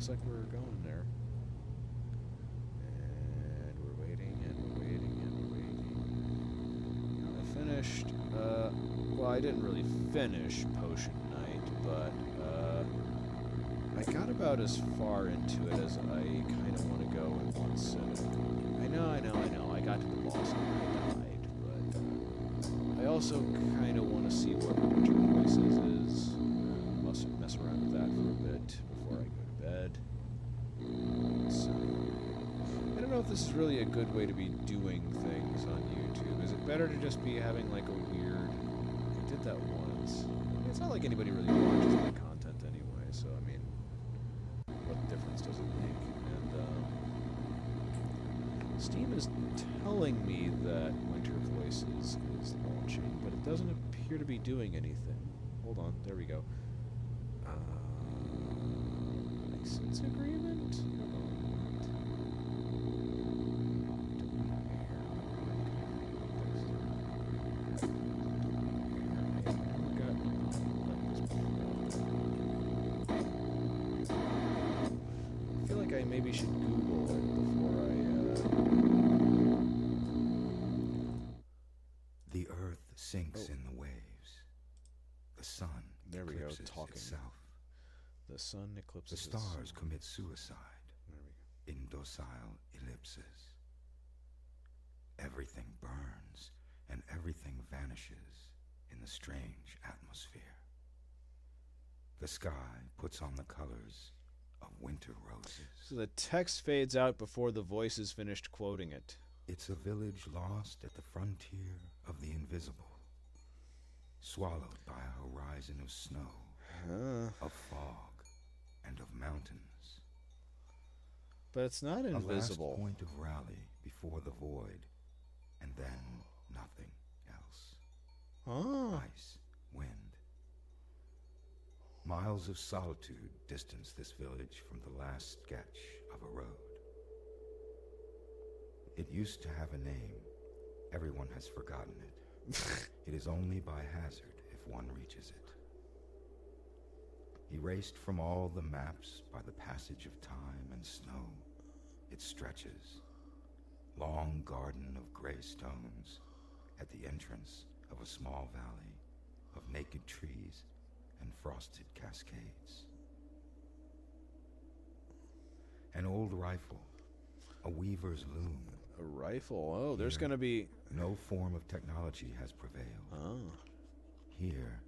looks like we're going there. And we're waiting, and we're waiting, and we're waiting. I finished, well, I didn't really finish Potion Night, but, I got about as far into it as I kind of want to go in one sitting. I know, I got to the boss and I died, but, I also kind of want to see what Winter Voices is. Mess around with that for a bit before I go to bed. So, I don't know if this is really a good way to be doing things on YouTube. Is it better to just be having like a weird... I did that once. It's not like anybody really watches my content anyway, so I mean, what difference does it make? And Steam is telling me that Winter Voices is launching, but it doesn't appear to be doing anything. Hold on, there we go. License agreement? I feel like I maybe should Google it before I, The earth sinks in the waves. The sun eclipses itself. The sun eclipses The stars itself. commit suicide There we go. in docile ellipses. Everything burns and everything vanishes in the strange atmosphere. The sky puts on the colors of winter roses. So the text fades out before the voice is finished quoting it. It's a village lost at the frontier of the invisible, swallowed by a horizon of snow, of fog, and of mountains. But it's not invisible. A last point of rally before the void, and then nothing else. Ice, wind. Miles of solitude distance this village from the last sketch of a road. It used to have a name. Everyone has forgotten it. It is only by hazard if one reaches it. Erased from all the maps by the passage of time and snow, it stretches, long garden of gray stones, at the entrance of a small valley of naked trees and frosted cascades. An old rifle, a weaver's loom. A rifle? Oh, there's going to be... No form of technology has prevailed. Oh. Here,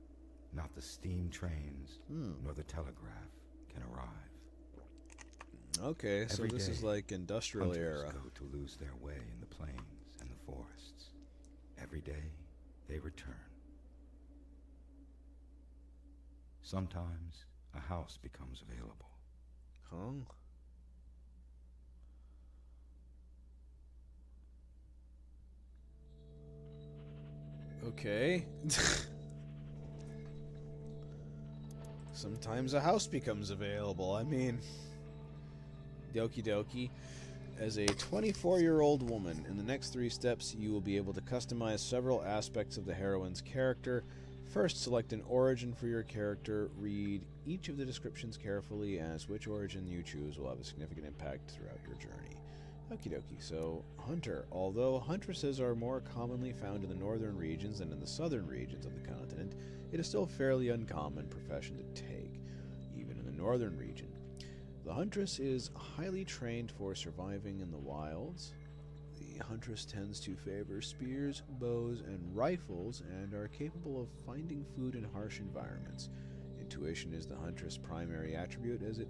not the steam trains nor the telegraph can arrive. Okay, so this is like industrial Hunters era. go to lose their way in the plains and the forests. Every day, they return. Sometimes, a house becomes available. Huh? Okay. Sometimes a house becomes available. I mean, dokie dokie. As a 24-year-old woman, in the next 3 steps, you will be able to customize several aspects of the heroine's character. First, select an origin for your character. Read each of the descriptions carefully, as which origin you choose will have a significant impact throughout your journey. Okie dokie. So, Hunter. Although huntresses are more commonly found in the northern regions than in the southern regions of the continent, it is still a fairly uncommon profession to take, even in the northern region. The huntress is highly trained for surviving in the wilds. The huntress tends to favor spears, bows, and rifles, and are capable of finding food in harsh environments. Intuition is the huntress' primary attribute, as it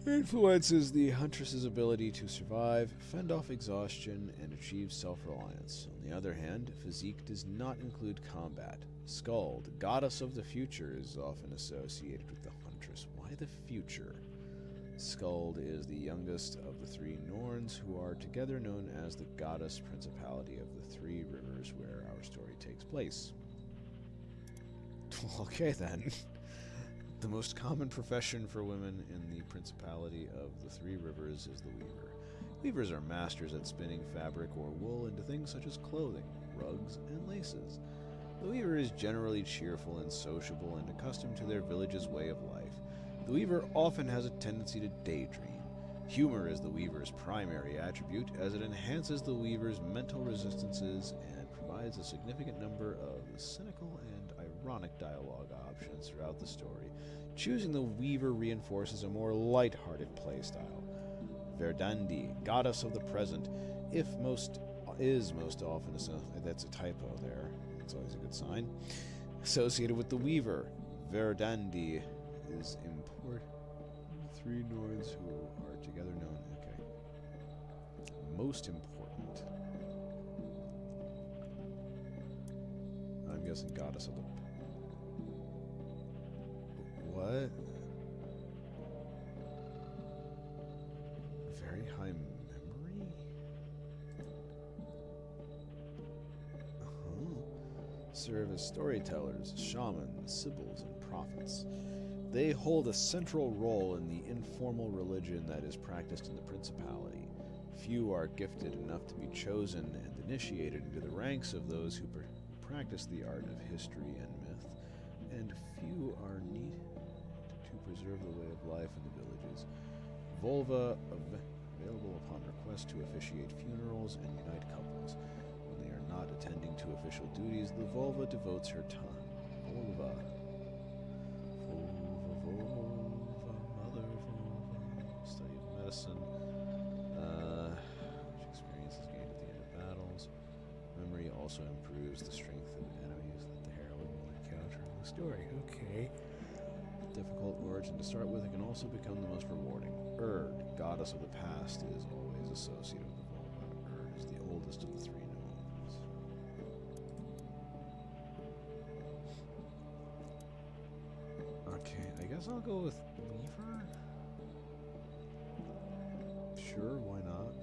influences the huntress's ability to survive, fend off exhaustion, and achieve self-reliance. On the other hand, physique does not include combat. Skuld, goddess of the future, is often associated with the huntress. Why the future? Skuld is the youngest of the 3 Norns, who are together known as the goddess principality of the 3 rivers where our story takes place. Okay then. The most common profession for women in the Principality of the 3 Rivers is the weaver. Weavers are masters at spinning fabric or wool into things such as clothing, rugs, and laces. The weaver is generally cheerful and sociable and accustomed to their village's way of life. The Weaver often has a tendency to daydream. Humor is the Weaver's primary attribute, as it enhances the Weaver's mental resistances and provides a significant number of cynical and ironic dialogue options throughout the story. Choosing the Weaver reinforces a more light-hearted playstyle. Verdandi, goddess of the present, is most often that's a typo there. That's always a good sign. Associated with the Weaver, Verdandi is important. Three Norns who are together known. Okay. Most important. I'm guessing goddess of the. What? Very high memory? Serve as storytellers, shamans, sibyls, and prophets. They hold a central role in the informal religion that is practiced in the Principality. Few are gifted enough to be chosen and initiated into the ranks of those who practice the art of history and myth, and few are needed to preserve the way of life in the villages. Volva available upon request to officiate funerals and unite couples. When they are not attending to official duties, the Volva devotes her time. Volva. Mother Volva. Study of medicine. Which experience is gained at the end of battles. Memory also improves the strength of enemies that the heroine will encounter in the story. Okay. Difficult origin to start with, it can also become the most rewarding. Erd, goddess of the past, is always associated with the Volva. Erd is the oldest of the three gnomes. Okay, I guess I'll go with Weaver. Sure, why not?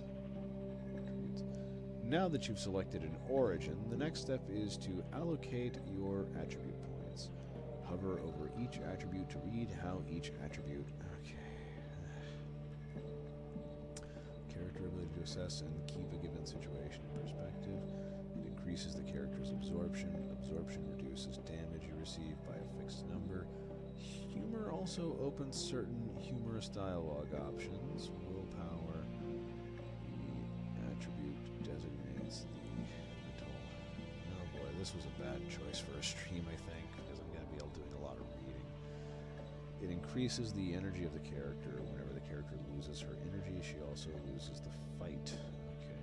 Now that you've selected an origin, the next step is to allocate your attribute points. Hover over each attribute to read how each attribute... Okay. Character ability to assess and keep a given situation in perspective. It increases the character's absorption. Absorption reduces damage you receive by a fixed number. Humor also opens certain humorous dialogue options. Willpower. The attribute designates the mental... Oh boy, this was a bad choice for a stream, I think, because I'm going to be doing a lot of reading. It increases the energy of the character. Whenever the character loses her energy, she also loses the fight. Okay.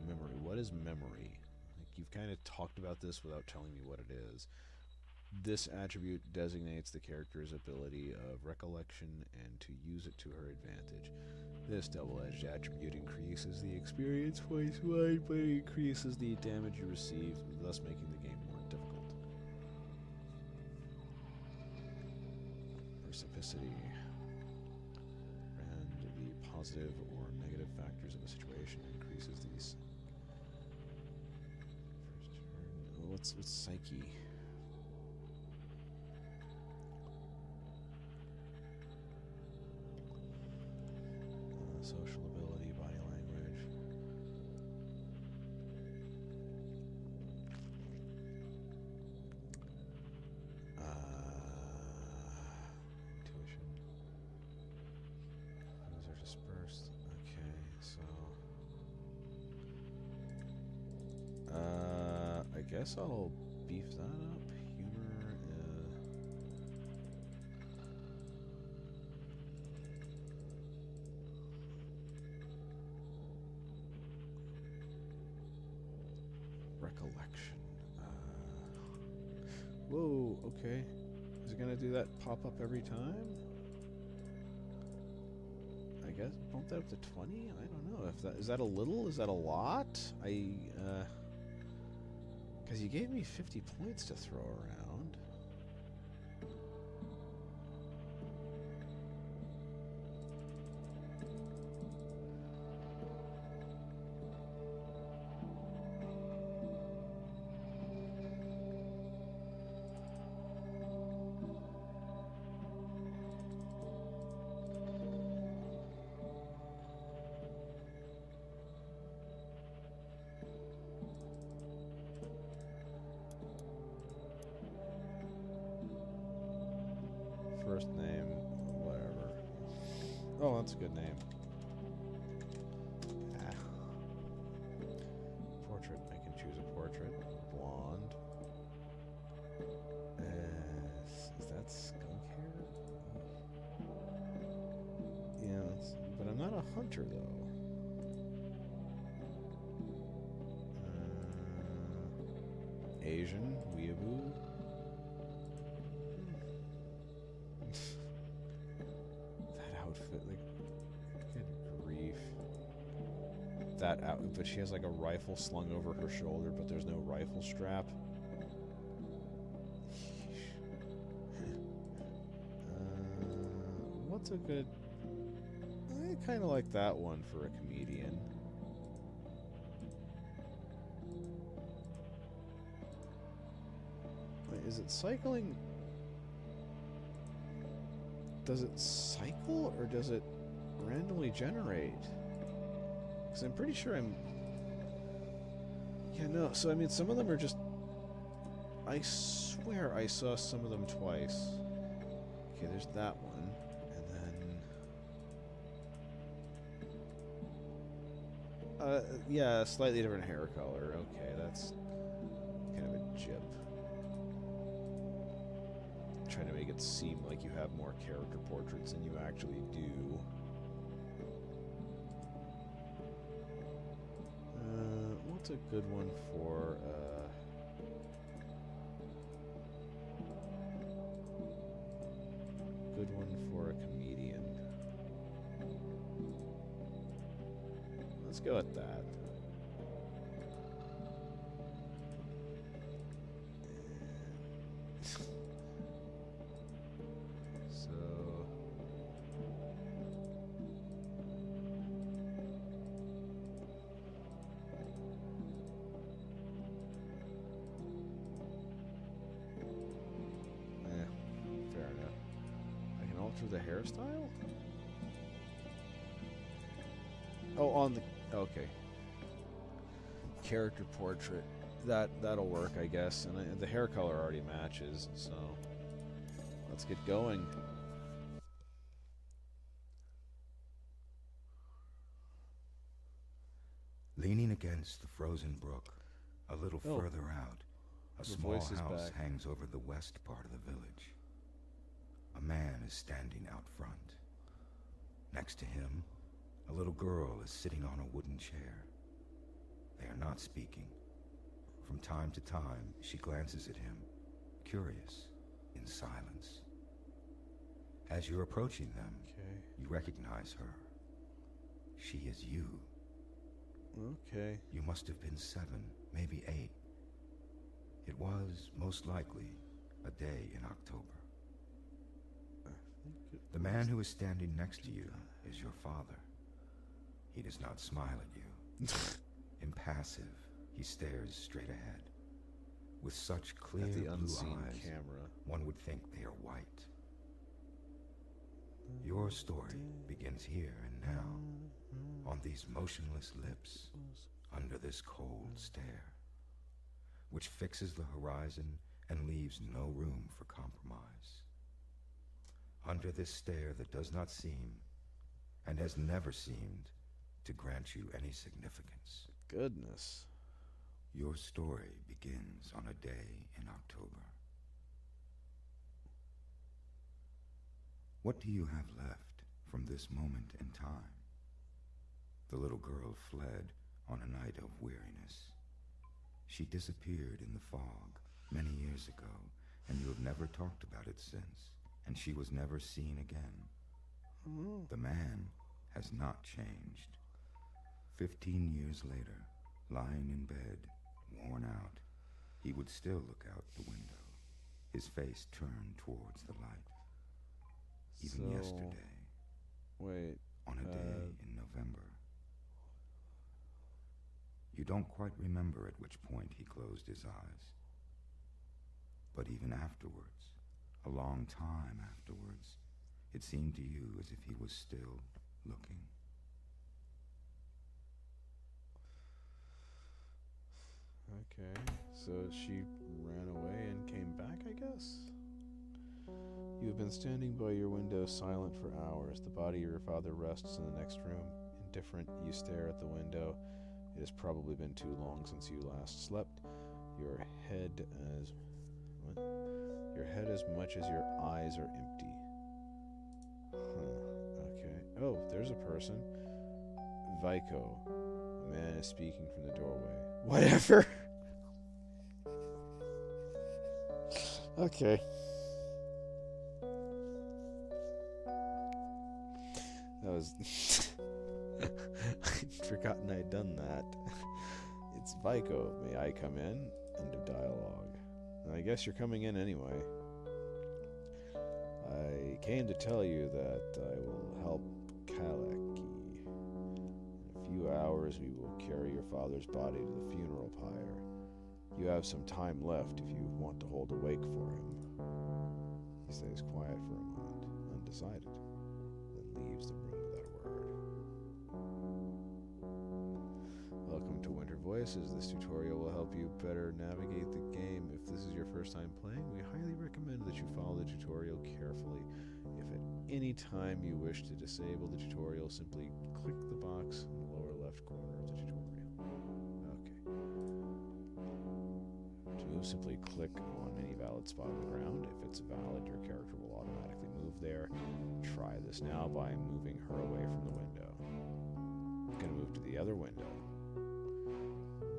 Memory. What is memory? Like, you've kind of talked about this without telling me what it is. This attribute designates the character's ability of recollection and to use it to her advantage. This double-edged attribute increases the experience twice wide, but it increases the damage you receive, thus making the game more difficult. Precipicity. And the positive or negative factors of a situation increases these. First turn. What's psyche? Social ability, body language. Intuition. Those are dispersed. Okay, so I guess I'll beef that up. Humor. Recollection. Whoa, okay. Is it gonna do that pop up every time? I guess bump that up to 20? I don't know. If that is that a little? Is that a lot? Because you gave me 50 points to throw around. first name, whatever. Oh, that's a good name. Ah. Portrait. I can choose a portrait. Blonde. Is that skunk hair? Yeah, but I'm not a hunter though. Asian, weeaboo. That outfit, like, good grief. That out, but she has like a rifle slung over her shoulder, but there's no rifle strap. What's a good? I kind of like that one for a comedian. Is it cycling? Does it cycle or does it randomly generate? Because I'm pretty sure I'm... Yeah, no, so I mean some of them are just... I swear I saw some of them twice. Okay, there's that one. And then... yeah, slightly different hair color. Okay, that's kind of a jip. Trying to make it seem like you have more character portraits than you actually do. What's a good one for a comedian? Let's go with that. The hairstyle? Oh, on the... Okay. Character portrait. That'll work, I guess. And the hair color already matches, so... Let's get going. Leaning against the frozen brook, a little further out, a small house hangs over the west part of the village. A man is standing out front. Next to him, a little girl is sitting on a wooden chair. They are not speaking. From time to time, she glances at him, curious, in silence. As you're approaching them, you recognize her. She is you. Okay. You must have been 7, maybe 8. It was, most likely, a day in October. The man who is standing next to you is your father. He does not smile at you. Impassive, he stares straight ahead. With such clear blue eyes, one would think they are white. Your story begins here and now, on these motionless lips, under this cold stare, which fixes the horizon and leaves no room for compromise. Under this stare that does not seem, and has never seemed, to grant you any significance. Goodness. Your story begins on a day in October. What do you have left from this moment in time? The little girl fled on a night of weariness. She disappeared in the fog many years ago, and you have never talked about it since. And she was never seen again. The man has not changed. 15 years later, lying in bed, worn out, he would still look out the window, his face turned towards the light. Even yesterday, on a day in November. You don't quite remember at which point he closed his eyes. But even afterwards, a long time afterwards, it seemed to you as if he was still looking. Okay, so she ran away and came back, I guess? You have been standing by your window silent for hours. The body of your father rests in the next room. Indifferent, you stare at the window. It has probably been too long since you last slept. Your head as much as your eyes are empty. Okay. Oh, there's a person. Vico. A man is speaking from the doorway. Whatever. Okay. That was... I'd forgotten I'd done that. It's Vico. May I come in? End of dialogue. I guess you're coming in anyway. I came to tell you that I will help Kaleki. In a few hours we will carry your father's body to the funeral pyre. You have some time left if you want to hold a wake for him. He stays quiet for a moment, undecided, then leaves the room without a word. Welcome to Winter Voices. This tutorial will help you better navigate the game. If this is your first time playing, we highly recommend that you follow the tutorial carefully. If at any time you wish to disable the tutorial, simply click the box in the lower left corner of the tutorial. Okay. To move, simply click on any valid spot on the ground. If it's valid, your character will automatically move there. Try this now by moving her away from the window. I'm going to move to the other window.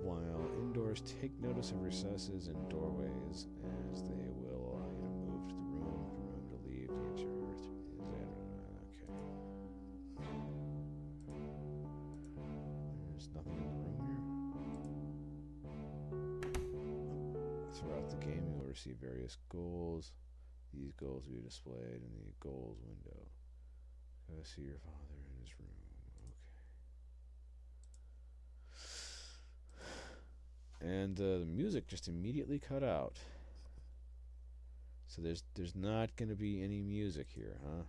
While indoors, take notice of recesses and doorways, as they will allow you to move to the room to leave the interior. Okay. There's nothing in the room here. Throughout the game, you will receive various goals. These goals will be displayed in the goals window. Go see your father in his room. And the music just immediately cut out. So there's not going to be any music here, huh?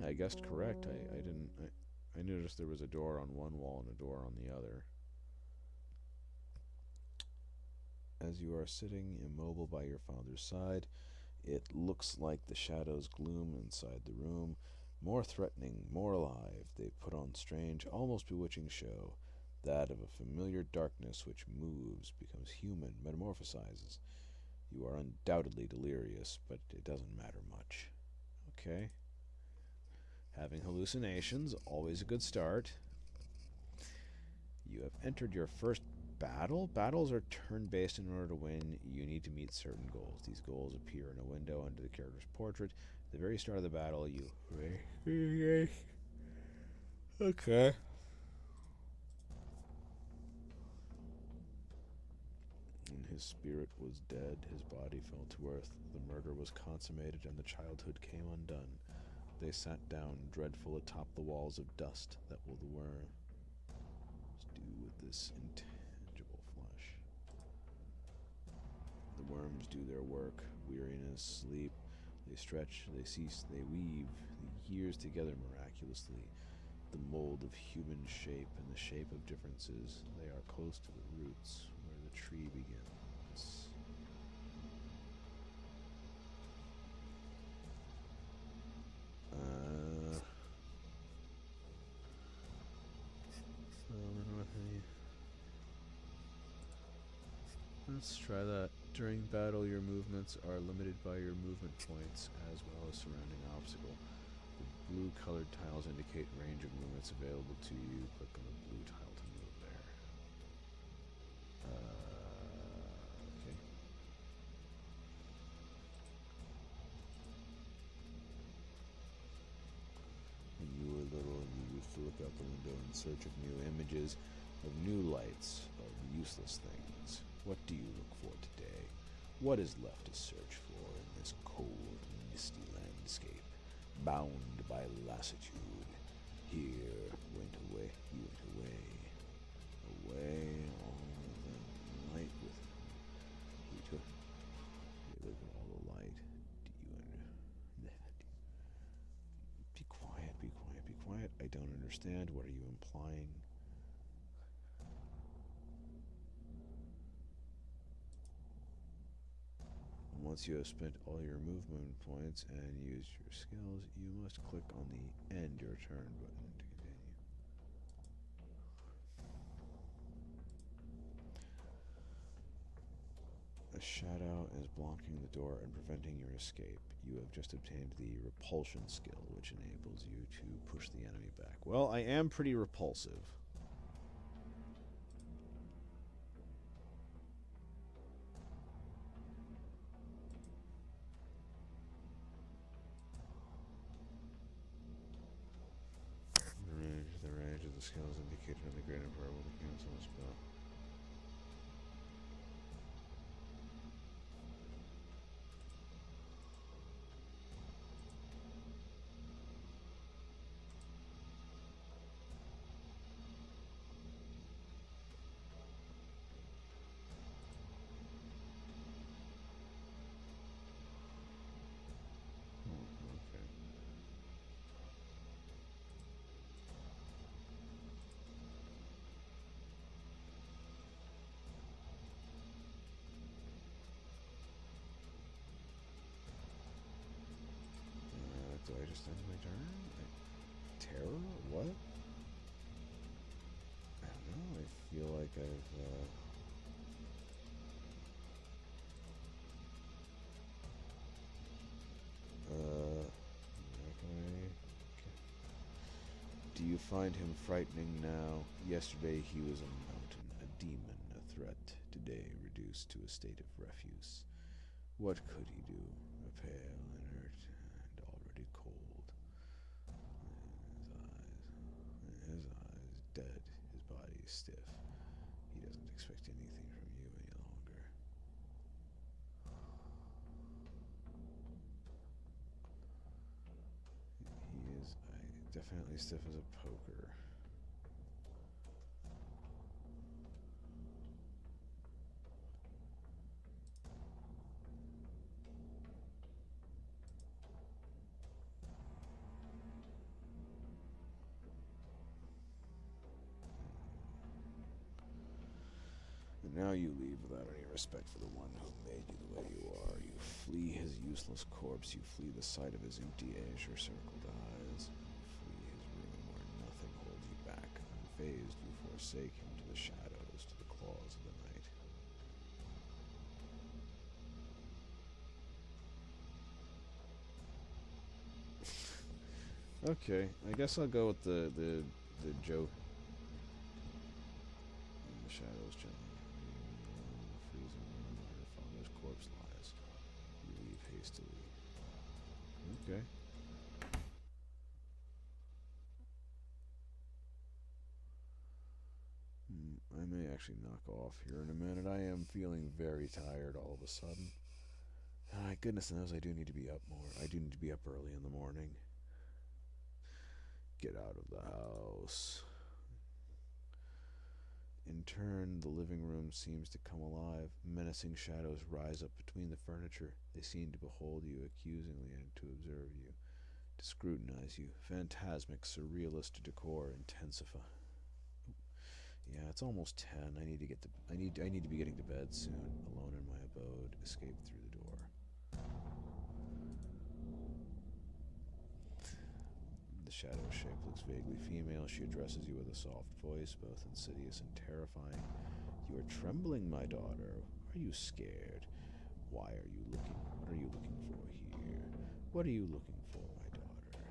I guessed correct. I noticed there was a door on one wall and a door on the other. As you are sitting immobile by your father's side, it looks like the shadows gloom inside the room. More threatening, more alive, they put on strange, almost bewitching show, that of a familiar darkness which moves, becomes human, metamorphosizes. You are undoubtedly delirious, but it doesn't matter much. Okay. Having hallucinations, always a good start. You have entered your first battle. Battles are turn-based. In order to win, you need to meet certain goals. These goals appear in a window under the character's portrait. At the very start of the battle, you... Okay. And his spirit was dead, his body fell to earth, the murder was consummated, and the childhood came undone. They sat down, dreadful, atop the walls of dust. That will the worms do with this intangible flesh. The worms do their work, weariness, sleep. They stretch, they cease, they weave, the years together miraculously. The mold of human shape and the shape of differences. They are close to the roots, where the tree begins. Let's try that. During battle, your movements are limited by your movement points, as well as surrounding obstacle. The blue-colored tiles indicate range of movements available to you. Click on the blue tile to move there. Okay. When you were little, you used to look out the window in search of new images, of new lights, of useless things. What do you look for today? What is left to search for in this cold, misty landscape, bound by lassitude? Here went away, he went away, away all the light with him. He took, look at all the light. Be quiet, be quiet, be quiet. I don't understand. What are you implying? Once you have spent all your movement points and used your skills, you must click on the End Your Turn button to continue. A shadow is blocking the door and preventing your escape. You have just obtained the repulsion skill, which enables you to push the enemy back. Well, I am pretty repulsive. The range of the skill is indicated on the grade and variable to cancel the spell. Okay. Do I just end my turn? Terror? What? I don't know. I feel like I've, Do you find him frightening now? Yesterday he was a mountain, a demon, a threat. Today reduced to a state of refuse. What could he do? A pale, inert, and already cold. His eyes dead, his body stiff. He doesn't expect anything from you any longer. He is definitely stiff as a poker. And now you leave without any respect for the one who made you the way you are. You flee his useless corpse. You flee the sight of his empty, azure-circled eyes. You flee his room where nothing holds you back. Unfazed, you forsake him to the shadows, to the claws of the night. Okay, I guess I'll go with the joke. In the shadows, gently. The freezing room where your father's corpse lies. You leave hastily. Okay. I may actually knock off here in a minute. I am feeling very tired all of a sudden. My goodness knows I do need to be up more. I do need to be up early in the morning. Get out of the house. In turn, the living room seems to come alive. Menacing shadows rise up between the furniture. They seem to behold you accusingly and to observe you, to scrutinize you. Phantasmic, surrealist decor intensify. Yeah, it's almost 10. I need to be getting to bed soon. Alone in my abode, escape through the door. The shadow shape looks vaguely female. She addresses you with a soft voice, both insidious and terrifying. You are trembling, my daughter. Are you scared? Why are you looking? What are you looking for here? What are you looking for, my daughter?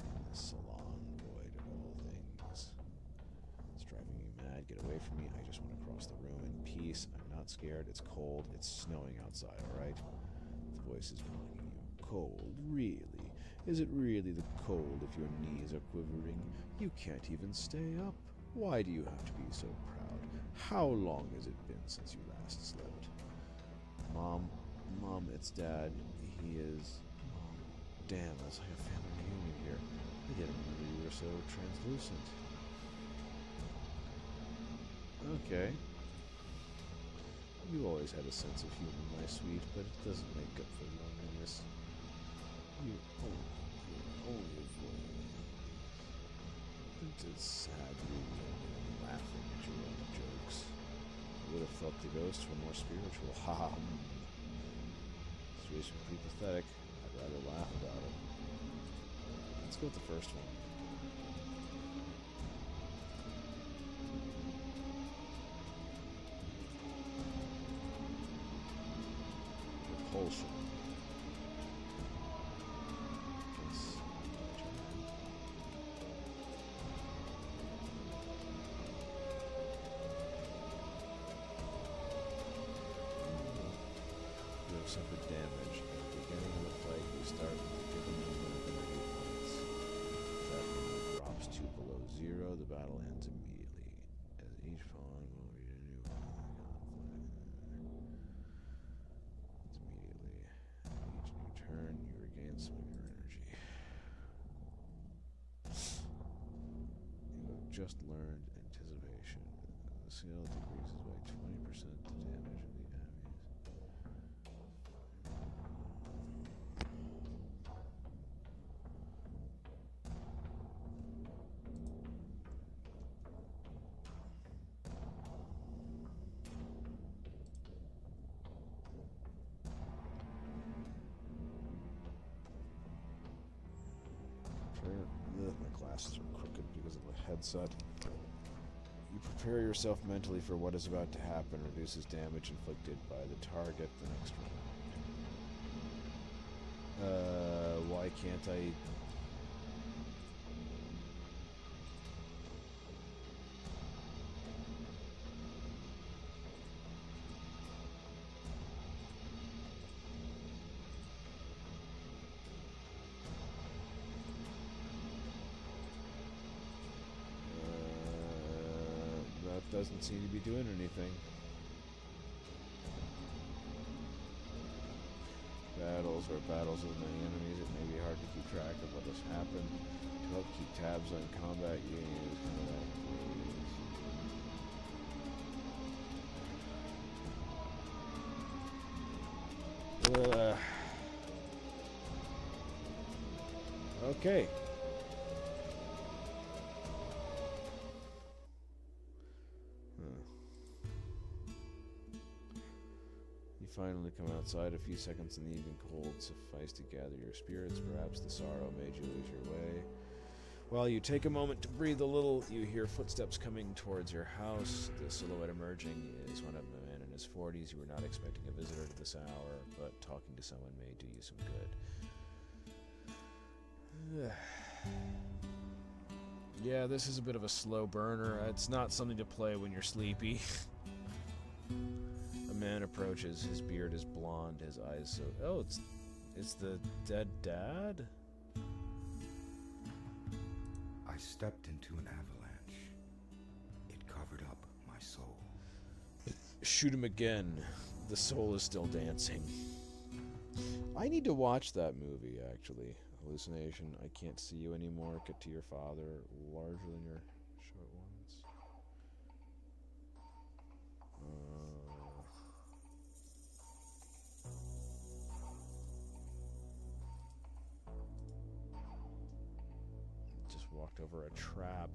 In this salon void of all things. It's driving me mad. Get away from me. I just want to cross the room in peace. I'm not scared. It's cold. It's snowing outside, alright? The voice is mocking you. Cold? Really? Is it really the cold if your knees are quivering? You can't even stay up. Why do you have to be so proud? How long has it been since you last slept? Mom, it's Dad. He is... Mom, damn, it's like a family reunion here. I didn't remember you were so translucent. Okay. You always had a sense of humor, my sweet, but it doesn't make up for loneliness. You only avoid. It's sad you laughing at your own jokes. I would have thought the ghosts were more spiritual. Ha ha. situation pretty pathetic. I'd rather laugh about it. Let's go with the first one. Repulsion. Yes. You have suffered damage. At the beginning of the fight, you start with a given number of energy points. If that number drops to below 0, the battle ends immediately. As each fallen will read a new immediately. Each new turn, you regain some of your energy. You have just learned anticipation. The skill decreases by 20% the damage of the enemies. My glasses are crooked because of the headset. You prepare yourself mentally for what is about to happen. Reduces damage inflicted by the target the next round. Why can't I... that doesn't seem to be doing anything. Battles or battles with many enemies. It may be hard to keep track of what has happened. To help keep tabs on combat, you can use combat activities. Okay. Finally come outside. A few seconds in the evening cold suffice to gather your spirits. Perhaps the sorrow made you lose your way. While you take a moment to breathe a little, you hear footsteps coming towards your house. The silhouette emerging is one of a man in his 40s. You were not expecting a visitor to this hour, but talking to someone may do you some good. Yeah, this is a bit of a slow burner. It's not something to play when you're sleepy. A man approaches. His beard is blonde. His eyes so... Oh, it's the dead dad? I stepped into an avalanche. It covered up my soul. Shoot him again. The soul is still dancing. I need to watch that movie, actually. Hallucination. I can't see you anymore. Get to your father. Larger than your short ones. Just walked over a trap.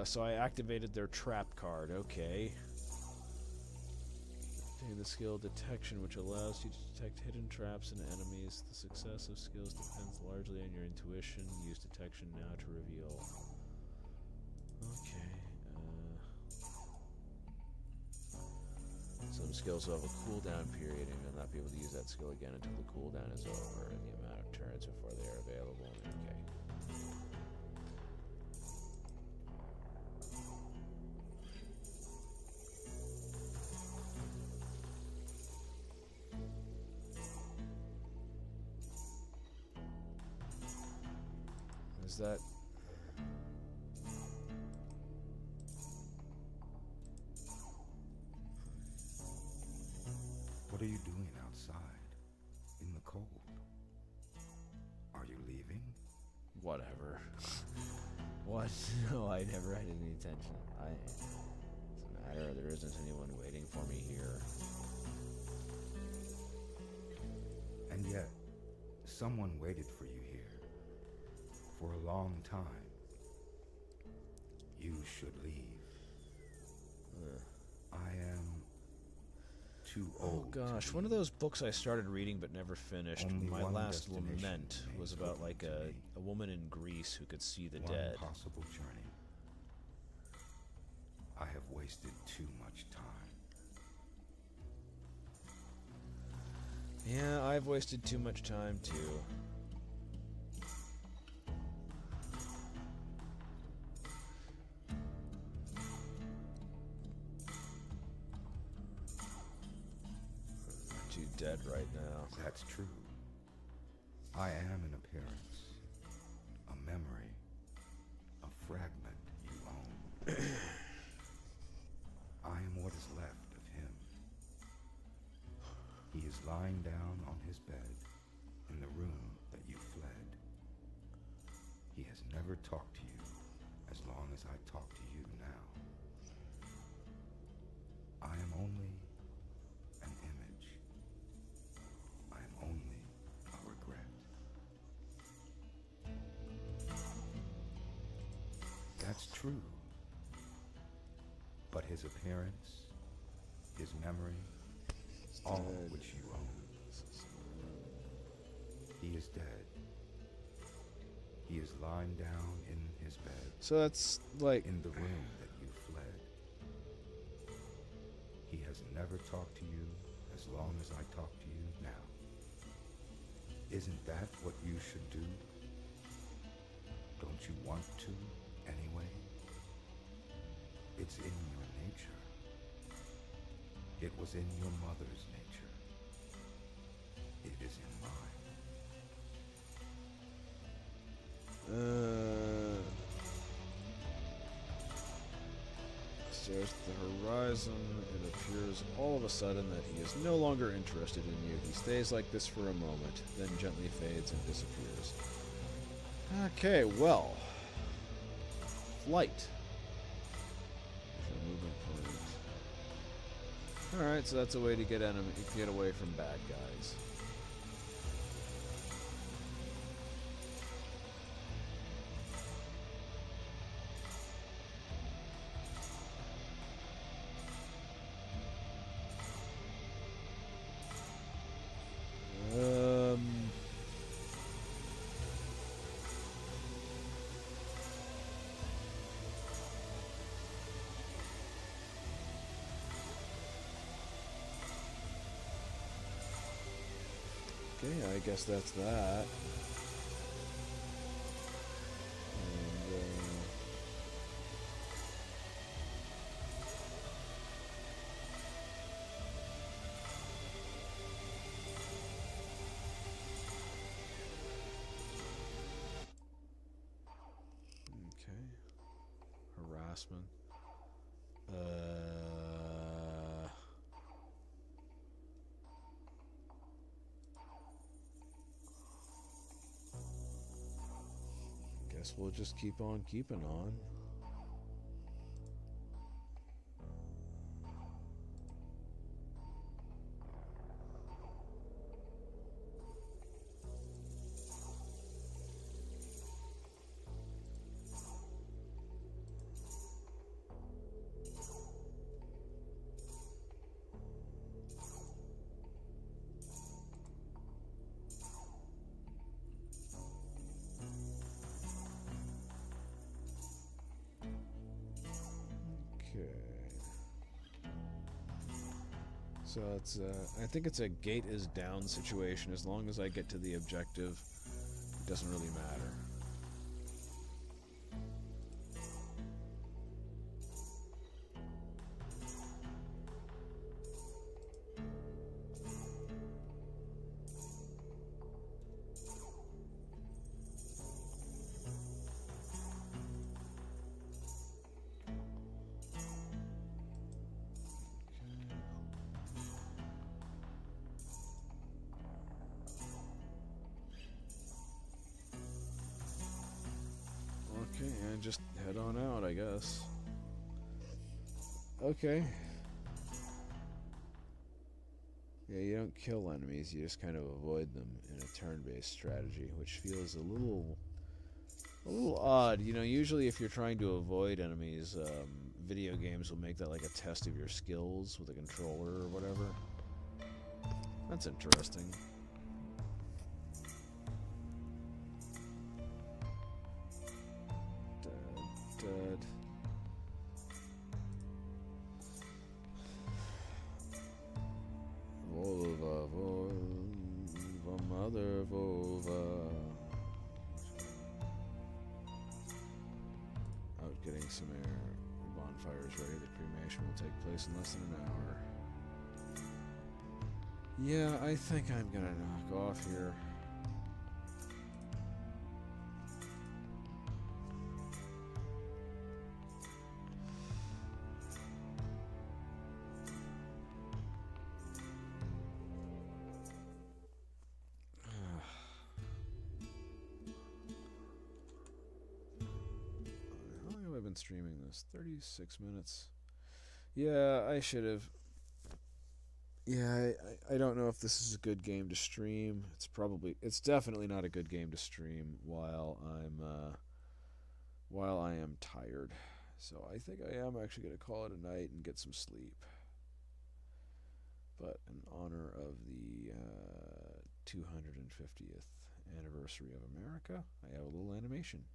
So I activated their trap card. Okay. Obtain the skill detection, which allows you to detect hidden traps and enemies. The success of skills depends largely on your intuition. Use detection now to reveal. Okay. Some skills will have a cooldown period, and you'll not be able to use that skill again until the cooldown is over, and the amount of turns before they are available. Okay. Is that... What are you doing outside, in the cold? Are you leaving? Whatever. What? No, I never had any intention. Doesn't matter, there isn't anyone waiting for me here. And yet, someone waited for you here. For a long time. You should leave. I am too Oh old. gosh, one of those books I started reading but never finished. Only My one last destination lament was remains about open like to me. a woman in Greece who could see the One dead. possible journey. I have wasted too much time. Yeah, I've wasted too much time too. I'm too dead right now. That's true. I am an appearance, a memory, a fragment you own. I am what is left of him. He is lying down on his bed in the room that you fled. He has never talked to you as long as I talk to you now. I am only an image. I am only a regret. That's true. But his appearance, his memory, all of which you own. He is dead. He is lying down in his bed, So that's like in the room that you fled. He has never talked to you as long as I talk to you now. Isn't that what you should do? Don't you want to, anyway? It's in your nature. It was in your mother's nature. It is in mine. Stares at the horizon. It appears all of a sudden that he is no longer interested in you. He stays like this for a moment, then gently fades and disappears. Okay, well. Flight. Alright, so that's a way to get away from bad guys. Okay, I guess that's that. And, okay. Harassment. Guess we'll just keep on keeping on. So it's I think it's a gate is down situation. As long as I get to the objective, it doesn't really matter. Okay, and just head on out, I guess. Okay. Yeah, you don't kill enemies, you just kind of avoid them in a turn-based strategy, which feels a little odd. You know, usually if you're trying to avoid enemies, video games will make that like a test of your skills with a controller or whatever. That's interesting. Dead. Volva, mother Volva. Out getting some air. The bonfire is ready. The cremation will take place in less than an hour. Yeah, I think I'm gonna knock off here. How long have I been streaming this? 36 minutes. Yeah, I should have. Yeah, I don't know if this is a good game to stream. It's definitely not a good game to stream while I am tired. So I think I am actually going to call it a night and get some sleep. But in honor of the 250th anniversary of America, I have a little animation.